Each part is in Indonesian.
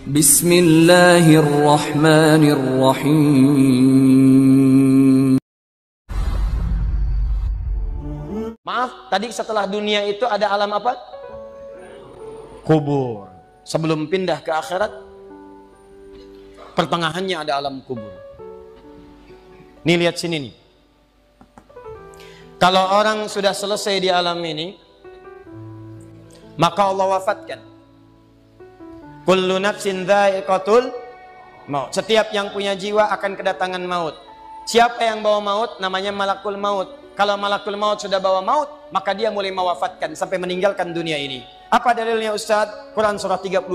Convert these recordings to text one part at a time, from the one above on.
Bismillahirrahmanirrahim. Maaf, tadi setelah dunia itu ada alam apa? Kubur. Sebelum pindah ke akhirat, pertengahannya ada alam kubur. Nih lihat sini nih. Kalau orang sudah selesai di alam ini, maka Allah wafatkan. Kullu nafsin dha'iqatul maut. Setiap yang punya jiwa akan kedatangan maut. Siapa yang bawa maut? Namanya malakul maut. Kalau malakul maut sudah bawa maut, maka dia mulai mewafatkan sampai meninggalkan dunia ini. Apa dalilnya Ustaz? Quran surah 32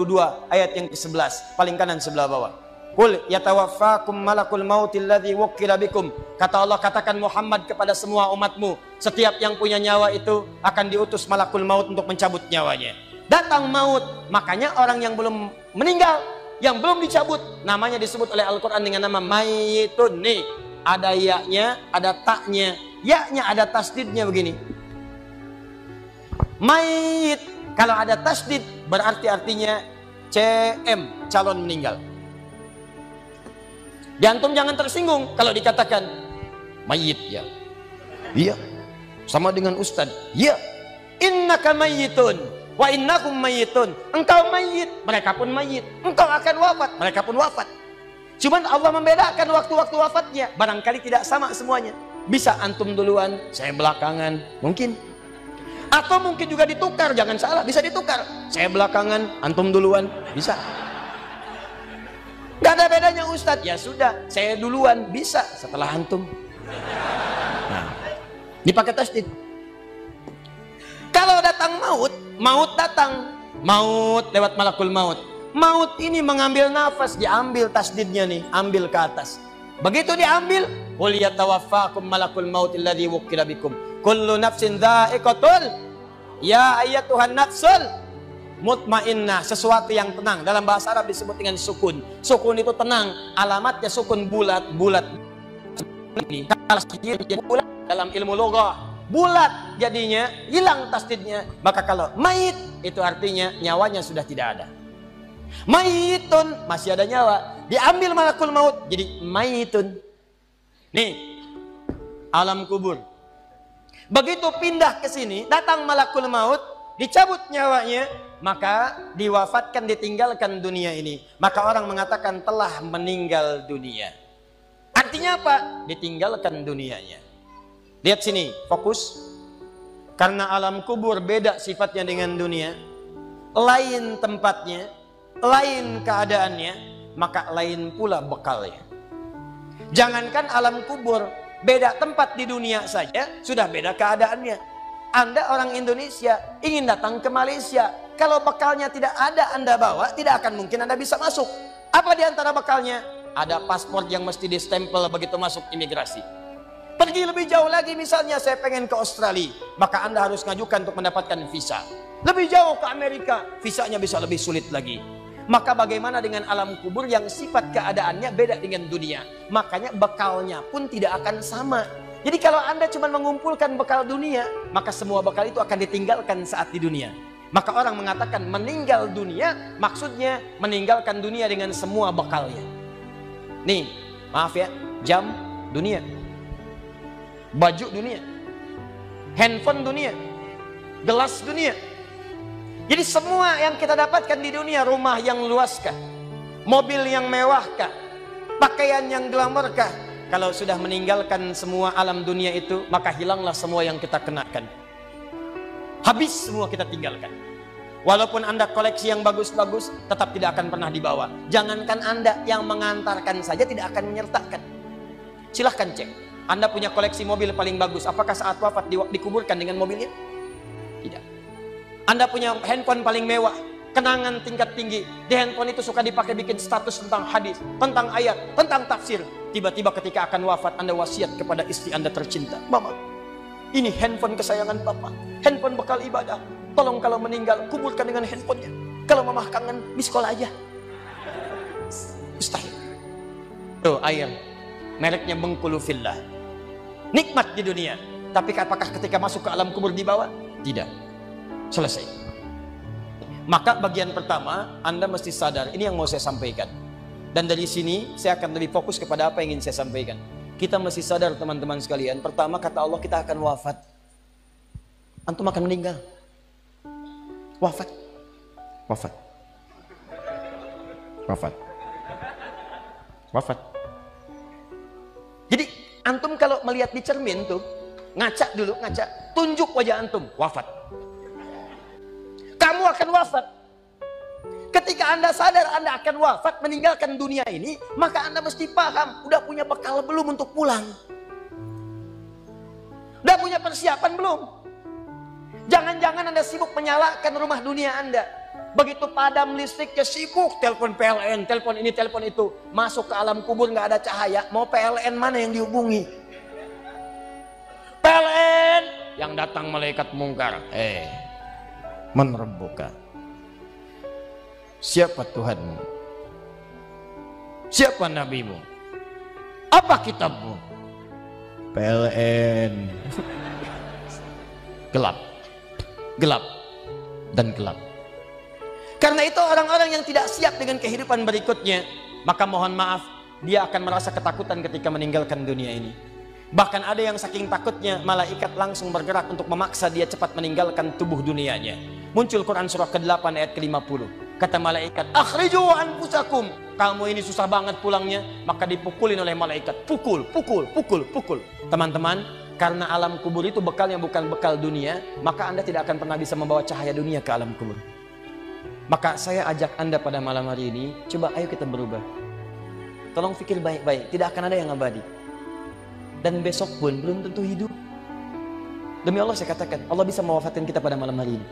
ayat yang ke-11, paling kanan sebelah bawah. Qul yatawaffakum malakul mautil ladzi wukkila bikum. Kata Allah, katakan Muhammad kepada semua umatmu, setiap yang punya nyawa itu akan diutus malakul maut untuk mencabut nyawanya. Datang maut, makanya orang yang belum meninggal, yang belum dicabut, namanya disebut oleh Al-Quran dengan nama mayitun. Nih, ada ya-nya, ada taknya. Ya-nya ada tasdidnya begini. Mayit, kalau ada tasdid berarti artinya CM, calon meninggal. Antum jangan tersinggung kalau dikatakan mayit ya. Iya. Sama dengan Ustaz. Iya. Innaka mayyitun wa innakum mayyitun. Engkau mayit, mereka pun mayit. Engkau akan wafat, mereka pun wafat. Cuman Allah membedakan waktu-waktu wafatnya. Barangkali tidak sama semuanya. Bisa antum duluan, saya belakangan, mungkin. Atau mungkin juga ditukar, jangan salah, bisa ditukar. Saya belakangan, antum duluan, bisa. Gak ada bedanya Ustadz. Ya sudah, saya duluan, bisa setelah antum. Nah, dipakai tasdid. Kalau datang maut, maut datang. Maut lewat malakul maut. Maut ini mengambil nafas, diambil tasdidnya nih, ambil ke atas. Begitu diambil, qul yatawaffakum malakul mautil ladzi wukkila bikum. Kullu nafsin dha'iqatul. Ya ayyatuhan nafsul mutmainnah, sesuatu yang tenang. Dalam bahasa Arab disebut dengan sukun. Sukun itu tenang, alamatnya sukun bulat. Bulat ini bulat dalam ilmu loghah. Bulat jadinya hilang tasdidnya. Maka kalau mayit itu artinya nyawanya sudah tidak ada. Mayitun masih ada nyawa, diambil malakul maut jadi mayitun. Nih alam kubur. Begitu pindah ke sini, datang malakul maut, dicabut nyawanya, maka diwafatkan, ditinggalkan dunia ini. Maka orang mengatakan telah meninggal dunia. Artinya apa? Ditinggalkan dunianya. Lihat sini, fokus. Karena alam kubur beda sifatnya dengan dunia, lain tempatnya, lain keadaannya, maka lain pula bekalnya. Jangankan alam kubur, beda tempat di dunia saja sudah beda keadaannya. Anda orang Indonesia ingin datang ke Malaysia, kalau bekalnya tidak ada Anda bawa, tidak akan mungkin Anda bisa masuk. Apa di antara bekalnya? Ada paspor yang mesti distempel begitu masuk imigrasi. Pergi lebih jauh lagi, misalnya saya pengen ke Australia, maka Anda harus ngajukan untuk mendapatkan visa. Lebih jauh ke Amerika, visanya bisa lebih sulit lagi. Maka bagaimana dengan alam kubur yang sifat keadaannya beda dengan dunia? Makanya bekalnya pun tidak akan sama. Jadi kalau Anda cuma mengumpulkan bekal dunia, maka semua bekal itu akan ditinggalkan saat di dunia. Maka orang mengatakan meninggal dunia, maksudnya meninggalkan dunia dengan semua bekalnya. Nih, maaf ya, jam dunia, baju dunia, handphone dunia, gelas dunia. Jadi semua yang kita dapatkan di dunia, rumah yang luaskah, mobil yang mewahkah, pakaian yang glamorkah, kalau sudah meninggalkan semua alam dunia itu, maka hilanglah semua yang kita kenakan. Habis semua kita tinggalkan. Walaupun Anda koleksi yang bagus-bagus, tetap tidak akan pernah dibawa. Jangankan Anda, yang mengantarkan saja tidak akan menyertakan. Silahkan cek. Anda punya koleksi mobil paling bagus, apakah saat wafat dikuburkan dengan mobilnya? Tidak. Anda punya handphone paling mewah, kenangan tingkat tinggi. Di handphone itu suka dipakai bikin status tentang hadis, tentang ayat, tentang tafsir. Tiba-tiba ketika akan wafat, Anda wasiat kepada istri Anda tercinta. Mama, ini handphone kesayangan Papa, handphone bekal ibadah. Tolong kalau meninggal, kuburkan dengan handphonenya. Kalau Mama kangen, di sekolah aja. Mustahil. Tuh air, mereknya Bengkulu Fillah. Nikmat di dunia. Tapi apakah ketika masuk ke alam kubur dibawa? Tidak. Selesai. Maka bagian pertama, Anda mesti sadar, ini yang mau saya sampaikan. Dan dari sini, saya akan lebih fokus kepada apa yang ingin saya sampaikan. Kita mesti sadar teman-teman sekalian, pertama kata Allah kita akan wafat. Antum akan meninggal. Wafat. Wafat. Wafat. Wafat. Jadi, antum kalau melihat di cermin tuh, ngaca dulu, ngaca. Tunjuk wajah antum, wafat. Kamu akan wafat. Ketika Anda sadar Anda akan wafat, meninggalkan dunia ini, maka Anda mesti paham, udah punya bekal belum untuk pulang? Udah punya persiapan belum? Jangan-jangan Anda sibuk menyalakan rumah dunia Anda. Begitu padam listriknya, sibuk telepon PLN, telepon ini, telepon itu. Masuk ke alam kubur nggak ada cahaya, mau PLN mana yang dihubungi? PLN yang datang malaikat mungkar. Menerbuka. Siapa Tuhanmu? Siapa nabimu? Apa kitabmu? PLN. Gelap. Gelap. Dan gelap. Karena itu orang-orang yang tidak siap dengan kehidupan berikutnya, maka mohon maaf, dia akan merasa ketakutan ketika meninggalkan dunia ini. Bahkan ada yang saking takutnya, malaikat langsung bergerak untuk memaksa dia cepat meninggalkan tubuh dunianya. Muncul Quran surah ke-8 ayat ke-50. Kata malaikat, akhriju anfusakum. Kamu ini susah banget pulangnya, maka dipukulin oleh malaikat. Pukul, pukul, pukul, pukul. Teman-teman, karena alam kubur itu bekalnya bukan bekal dunia, maka Anda tidak akan pernah bisa membawa cahaya dunia ke alam kubur. Maka saya ajak Anda pada malam hari ini, coba ayo kita berubah. Tolong pikir baik-baik, tidak akan ada yang abadi. Dan besok pun belum tentu hidup. Demi Allah saya katakan, Allah bisa mewafatkan kita pada malam hari ini.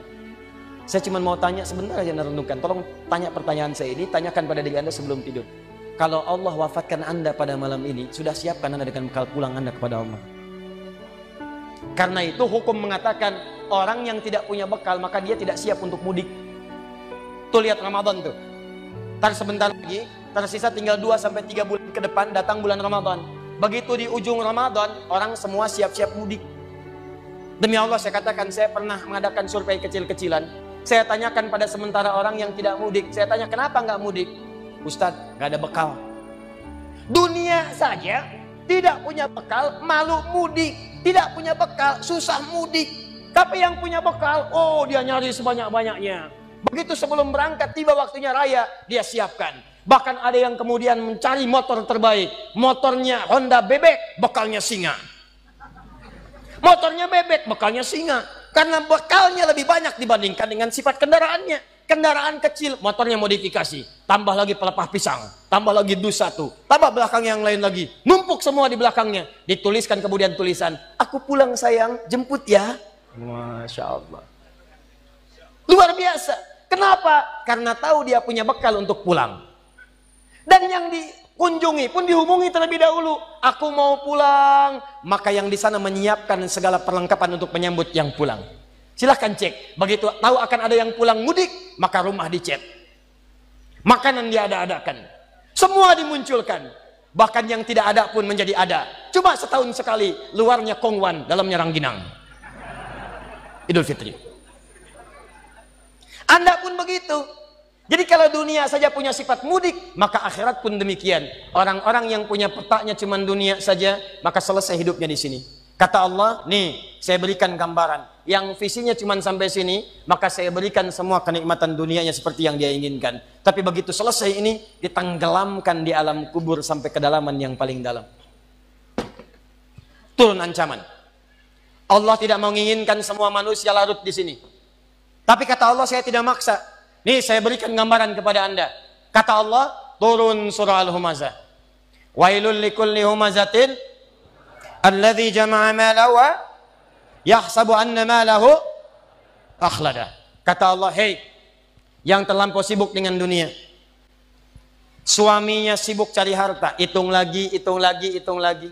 Saya cuma mau tanya sebentar aja renungkan. Tolong tanya pertanyaan saya ini, tanyakan pada diri Anda sebelum tidur. Kalau Allah wafatkan Anda pada malam ini, sudah siapkan Anda dengan bekal pulang Anda kepada Allah. Karena itu hukum mengatakan, orang yang tidak punya bekal, maka dia tidak siap untuk mudik. Tuh lihat Ramadan tuh. Ntar sebentar lagi, tersisa tinggal 2-3 bulan ke depan, datang bulan Ramadan. Begitu di ujung Ramadan, orang semua siap-siap mudik. Demi Allah saya katakan, saya pernah mengadakan survei kecil-kecilan. Saya tanyakan pada sementara orang yang tidak mudik. Saya tanya, kenapa nggak mudik? Ustadz, nggak ada bekal. Dunia saja tidak punya bekal, malu mudik. Tidak punya bekal, susah mudik. Tapi yang punya bekal, oh dia nyari sebanyak-banyaknya. Begitu sebelum berangkat, tiba waktunya raya, dia siapkan. Bahkan ada yang kemudian mencari motor terbaik. Motornya Honda bebek, bekalnya singa. Motornya bebek, bekalnya singa. Karena bekalnya lebih banyak dibandingkan dengan sifat kendaraannya. Kendaraan kecil, motornya modifikasi. Tambah lagi pelepah pisang. Tambah lagi dus 1. Tambah belakang yang lain lagi. Numpuk semua di belakangnya. Dituliskan kemudian tulisan, aku pulang sayang, jemput ya. Masya Allah. Luar biasa. Kenapa? Karena tahu dia punya bekal untuk pulang. Dan yang dikunjungi pun dihubungi terlebih dahulu. Aku mau pulang. Maka yang di sana menyiapkan segala perlengkapan untuk menyambut yang pulang. Silahkan cek. Begitu tahu akan ada yang pulang mudik, maka rumah dicet. Makanan diada-adakan. Semua dimunculkan. Bahkan yang tidak ada pun menjadi ada. Coba setahun sekali. Luarnya kongwan, dalamnya rangginang. Idul Fitri. Anda pun begitu. Jadi kalau dunia saja punya sifat mudik, maka akhirat pun demikian. Orang-orang yang punya petaknya cuma dunia saja, maka selesai hidupnya di sini. Kata Allah, nih saya berikan gambaran. Yang visinya cuma sampai sini, maka saya berikan semua kenikmatan dunianya seperti yang dia inginkan. Tapi begitu selesai ini, ditenggelamkan di alam kubur sampai kedalaman yang paling dalam. Turun ancaman. Allah tidak menginginkan semua manusia larut di sini. Tapi kata Allah, saya tidak maksa. Nih saya berikan gambaran kepada Anda. Kata Allah, turun surah Al-Humazah. Wailul likulli humazatin alladzi jama'a malahu wa yahsabu anna malahu akhlada. Kata Allah, hei yang terlampau sibuk dengan dunia. Suaminya sibuk cari harta, hitung lagi, hitung lagi, hitung lagi.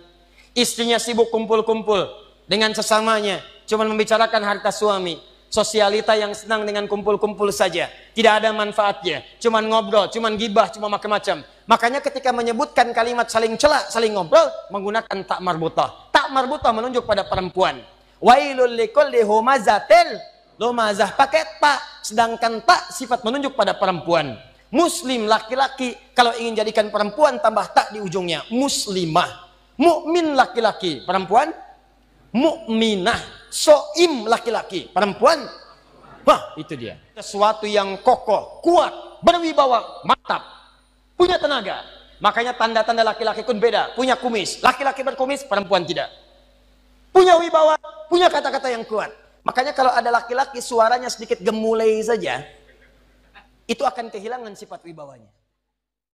Istrinya sibuk kumpul-kumpul dengan sesamanya, cuma membicarakan harta suami. Sosialita yang senang dengan kumpul-kumpul saja, tidak ada manfaatnya, cuman ngobrol, cuman gibah, cuma macam-macam. Makanya ketika menyebutkan kalimat saling cela, saling ngobrol, menggunakan tak marbutah. Tak marbutah menunjuk pada perempuan. Wailul likulli humazatil lumazah, pakai tak. sedangkan tak sifat menunjuk pada perempuan. Muslim laki-laki, kalau ingin jadikan perempuan tambah tak di ujungnya, muslimah. Mukmin laki-laki, perempuan mukminah. Soim laki-laki, perempuan. Wah, itu dia. Sesuatu yang kokoh, kuat, berwibawa, mantap, punya tenaga. Makanya tanda-tanda laki-laki pun beda. Punya kumis, laki-laki berkumis, perempuan tidak. Punya wibawa, punya kata-kata yang kuat. Makanya kalau ada laki-laki suaranya sedikit gemulai saja, itu akan kehilangan sifat wibawanya.